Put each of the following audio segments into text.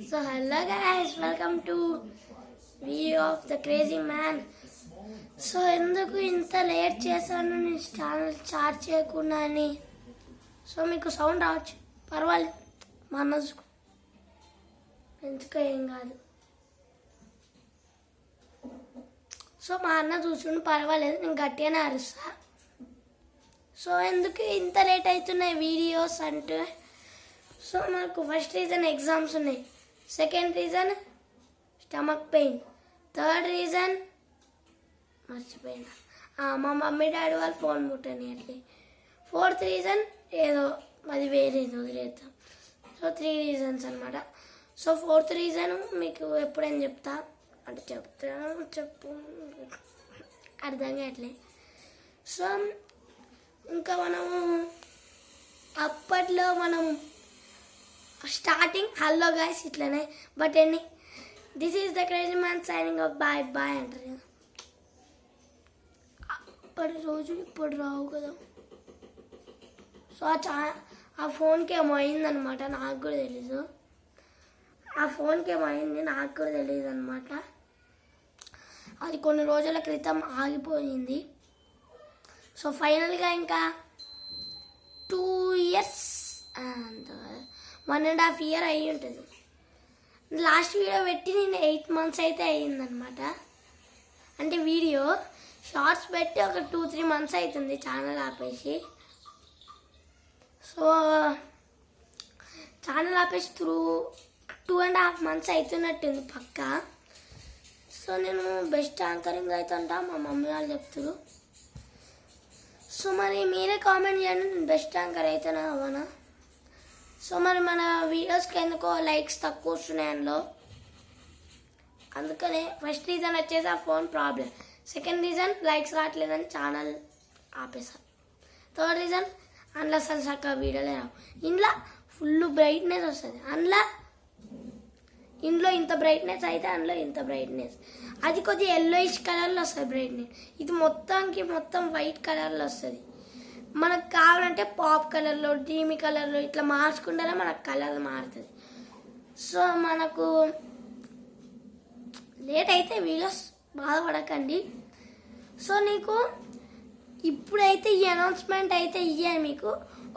So hello guys, welcome to video of the crazy man. So ఎందుకు ఇంత late చేశాను నేను ఛానల్ స్టార్ట్ చేయకుండా అని. సో మీకు సౌండ్ రావచ్చు, పర్వాలేదు, మా అన్న ఎందుకు ఏం కాదు. సో మా అన్న చూసుకుని పర్వాలేదు, నేను గట్టిగానే అరుస్తా. సో ఎందుకు ఇంత లేట్ అవుతున్నాయి వీడియోస్ అంటే, సో నాకు ఫస్ట్ రీజన్ ఎగ్జామ్స్ ఉన్నాయి, second reason stomach pain, third reason మర్చిపోయినా మా మమ్మీ డాడీ వాళ్ళు ఫోన్ ముట్టనియట్లే, ఫోర్త్ రీజన్ ఏదో అది వేరేది వదిలేద్దాం. సో 3 రీజన్స్ అనమాట. సో ఫోర్త్ రీజన్ మీకు ఎప్పుడైనా చెప్తా అంటే చెప్పు అర్థం కావట్లే. సో ఇంకా మనము అప్పట్లో మనం స్టార్టింగ్ హలో గాయ్స్ ఇట్లనే, బట్ ఎన్ని this is the crazy man signing off bye bye అంటారు. అప్పటి రోజు ఇప్పుడు రావు కదా. సో ఆ ఫోన్కి ఏమో అయిందనమాట, నాకు కూడా తెలీదు. ఆ ఫోన్కి ఏమో అయింది, నాకు కూడా తెలియదు అనమాట. అది కొన్ని రోజుల క్రితం ఆగిపోయింది. సో ఫైనల్గా ఇంకా 2 years అండ్ 1.5 year అయ్యి ఉంటుంది. లాస్ట్ వీడియో పెట్టి నేను 8 months అయితే అయ్యిందనమాట. అంటే వీడియో షార్ట్స్ పెట్టి ఒక 2-3 months అవుతుంది ఛానల్ ఆపేసి. సో ఛానల్ ఆపేసి 2.5 months అవుతున్నట్టుంది పక్కా. సో నేను బెస్ట్ యాంకరింగ్ అవుతుంటా మా మమ్మీ వాళ్ళు చెప్తారు. సో మరి మీరే కామెంట్ చేయండి, నేను బెస్ట్ యాంకర్ అవుతానా అవనా. సో మరి మన వీడియోస్కి ఎందుకో లైక్స్ తక్కువ వస్తున్నాయి అందులో, అందుకనే ఫస్ట్ రీజన్ వచ్చేసి ఆ phone problem, second reason likes రావట్లేదని ఛానల్ ఆపేసాను, థర్డ్ రీజన్ అందులో అసలు చక్కగా వీడియోలే రావు. ఇంట్లో ఫుల్ బ్రైట్నెస్ వస్తుంది, ఇంట్లో ఇంత బ్రైట్నెస్ అయితే అందులో ఇంత బ్రైట్నెస్, అది కొద్దిగా ఎల్లోయిష్ కలర్లో వస్తుంది బ్రైట్నెస్, ఇది మొత్తం వైట్ కలర్లో వస్తుంది. మనకు కావాలంటే పాప్ కలర్లో డ్రీమీ కలర్లో ఇట్లా మార్చుకుంటేనే మనకు కలర్ మారుతుంది. సో మనకు లేట్ అయితే వీడియోస్ బాధపడకండి. సో నీకు ఇప్పుడైతే ఈ అనౌన్స్మెంట్ అయితే ఇయ్యాను, మీకు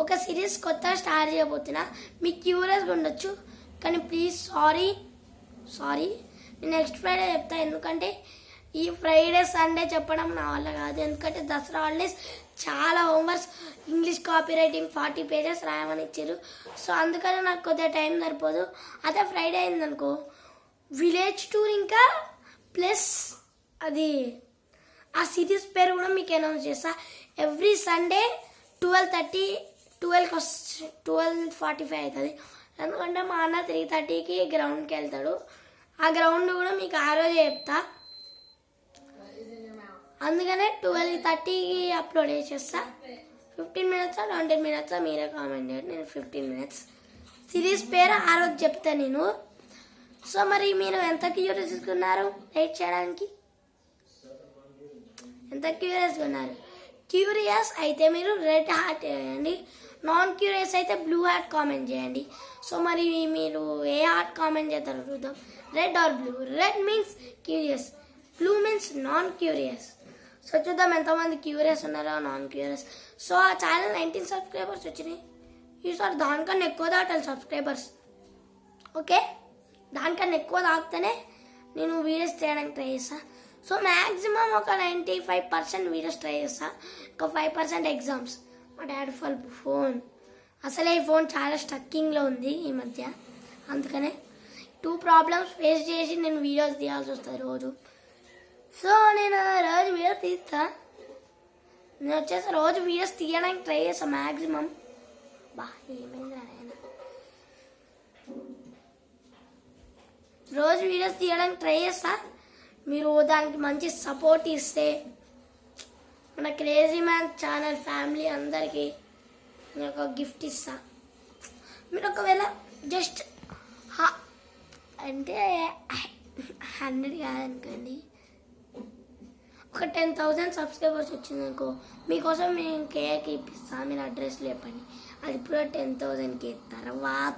ఒక సిరీస్ కొత్తగా స్టార్ట్ చేయబోతున్నా. మీకు క్యూరియస్గా ఉండొచ్చు కానీ ప్లీజ్ సారీ నేను నెక్స్ట్ ఫ్రైడే చెప్తా. ఎందుకంటే ఈ ఫ్రైడే సండే చెప్పడం నా వల్ల కాదు, ఎందుకంటే దసరా హాలిడేస్ చాలా homeworks, English copy writing 40 pages రాయమని ఇచ్చారు. సో అందుకని నాకు కొద్దిగా టైం సరిపోదు. అదే ఫ్రైడే అయిందనుకో విలేజ్ టూర్ ఇంకా ప్లస్ అది ఆ సిరీస్ పేరు కూడా మీకు అనౌన్స్ చేస్తా. ఎవ్రీ సండే 12:30 12:45 అవుతుంది. ఎందుకంటే మా అన్న 3:30కి గ్రౌండ్కి వెళ్తాడు. ఆ గ్రౌండ్ కూడా మీకు ఆ రోజే చెప్తా, అందుకనే 12:30కి అప్లోడ్ చేసేస్తా. 15 minutes 20 minutes మీరే కామెంట్ చేయండి, నేను 15 minutes సిరీస్ పేరు ఆ రోజు చెప్తా నేను. సో మరి మీరు ఎంత క్యూరియస్గా ఉన్నారు వెయిట్ చేయడానికి, ఎంత క్యూరియస్గా ఉన్నారు? క్యూరియస్ అయితే మీరు రెడ్ హార్ట్ వేయండి, నాన్ క్యూరియస్ అయితే బ్లూ హార్ట్ కామెంట్ చేయండి. సో మరి మీరు ఏ హార్ట్ కామెంట్ చేస్తారు చూద్దాం, red or blue. Red means curious, blue means non curious. So చూద్దాం ఎంతమంది క్యూరియస్ ఉన్నారో నాన్ క్యూరియస్. సో ఆ ఛానల్ 19 subscribers వచ్చినాయి ఈసారి, దానికన్నా ఎక్కువ దాటాలి సబ్స్క్రైబర్స్. ఓకే, దానికన్నా ఎక్కువ తాగితేనే నేను వీడియోస్ చేయడానికి ట్రై చేస్తాను. సో మ్యాక్సిమం ఒక 95% వీడియోస్ ట్రై చేస్తాను, ఒక 5% ఎగ్జామ్స్. మా డాడీ ఫోన్ అసలే ఈ ఫోన్ చాలా స్టక్కింగ్లో ఉంది ఈ మధ్య, అందుకనే 2 problems ఫేస్ చేసి నేను వీడియోస్ తీయాల్సి వస్తుంది రోజు. సో నేను రోజు వీడియో తీస్తా, నేను వచ్చేసి రోజు వీడియోస్ తీయడానికి ట్రై చేస్తాను మ్యాక్సిమం. ఏమైంది ఆయన, రోజు వీడియోస్ తీయడానికి ట్రై చేస్తా. మీరు దానికి మంచి సపోర్ట్ ఇస్తే మన క్రేజీ మ్యాన్ ఛానల్ ఫ్యామిలీ అందరికీ నేను ఒక గిఫ్ట్ ఇస్తా. మీరు ఒకవేళ జస్ట్ అంటే 100 కాదనుకోండి, ఒక 10,000 సబ్స్క్రైబర్స్ వచ్చిందనుకో మీకోసం నేను కేక్ ఇప్పిస్తాను, మీరు అడ్రస్ లేపండి, అది ఇప్పుడు 10,000 కేక్ తర్వాత.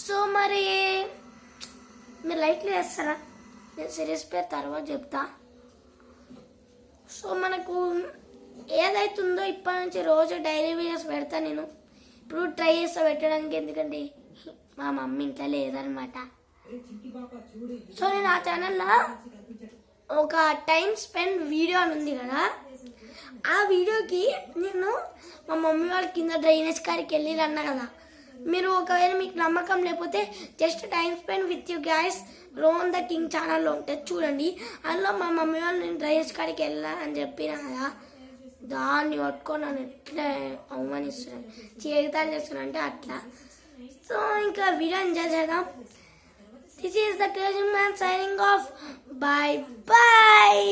సో మరి మీరు లైట్లు వేస్తారా? నేను సిరీస్ పేరు తర్వాత చెప్తా. సో మనకు ఏదైతుందో ఇప్పటి నుంచి రోజు డైలీ వీడియోస్ పెడతా. నేను ఇప్పుడు ట్రై చేస్తా పెట్టడానికి, ఎందుకంటే మా మమ్మీ ఇంట్లో లేదనమాట. సో నేను ఆ ఛానల్లో ఒక టైం స్పెండ్ వీడియో అని ఉంది కదా, ఆ వీడియోకి నేను మా మమ్మీ వాళ్ళ కింద డ్రైనేజ్ కాడికి వెళ్ళిరన్నా కదా. మీరు ఒకవేళ మీకు నమ్మకం లేకపోతే just time spend with you guys Ron the king ఛానల్లో ఉంటుంది చూడండి. అందులో మా మమ్మీ వాళ్ళు నేను డ్రైనేజ్ కాడికి వెళ్ళా అని చెప్పినా కదా, దాన్ని పట్టుకొని నన్ను ఎట్లా అవమానిస్తున్నాను, చేతాలు చేస్తున్నా అంటే అట్లా. సో ఇంకా వీడియో ఎంజాయ్ చేద్దాం. This is the crazy man signing off. Bye bye.